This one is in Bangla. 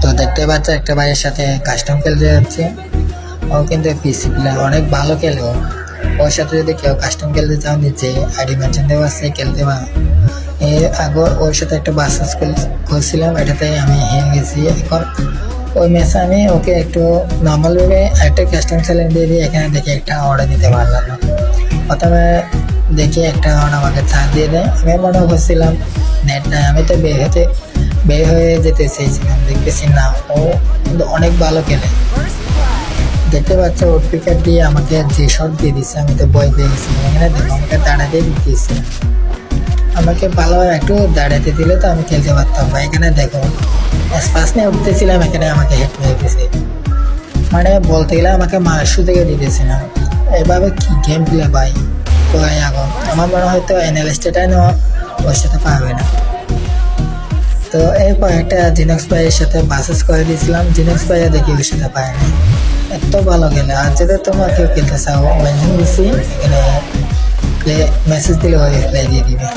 তো দেখতে পাচ্ছ একটা ভাইয়ের সাথে কাস্টম খেলতে যাচ্ছে। ও কিন্তু পিসি প্লেয়ার, অনেক ভালো খেলে ও। ওর সাথে যদি কেউ কাস্টম খেলতে চাও নিচে আইডি মেনশন দেওয়া আছে, খেলতে পারো। এর আগে ওর সাথে একটা বাসাস করছিলাম, এটাতে আমি হেরে গেছি। এখন ওই ম্যাচে আমি ওকে একটু নর্মালভাবে একটা কাস্টম চ্যালেঞ্জ দিয়ে দিই। এখানে দেখি একটা অর্ডার দিতে পারলাম না। প্রথমে দেখি একটা অর্ডার আমাকে ছাড় দিয়ে দেয়। আমি মনে করছিলাম নেট নাই, আমি তো বের হয়ে যেতে চেয়েছিলাম, দেখতেছি না ও কিন্তু অনেক ভালো খেলে। দেখতে পাচ্ছ ওর পিকার দিয়ে আমাকে যে শট দিয়ে দিচ্ছে, আমি তো ভয় পেয়ে গেছিলাম। এখানে দেখো আমাকে দাঁড়াতে দিতেছে, আমাকে ভালোভাবে একটু দাঁড়াতে দিলে তো আমি খেলতে পারতাম। বা এখানে দেখো ফার্স্ট নিয়ে উঠতেছিলাম, এখানে আমাকে হেড মেরে দিতেছে। মানে বলতে গেলে আমাকে মার্শু থেকে দিতেছে না। এভাবে কি গেম প্লে ভাই কোথায় এখন। আমার মনে হয়তো এনালিস্টটাই নেওয়া ওর সাথে পারবে না। তো এরপর একটা জিনক্স ভাইয়ের সাথে বাসেস করে দিয়েছিলাম। জিনক্স ভাইয়া দেখি ওর সাথে পায়নি, এত ভালো খেলে। আর যদি তোমরা কেউ খেলতে চাও মেনশন দিচ্ছি, এখানে প্লে মেসেজ দিলে ওই প্লে দিয়ে দিবে।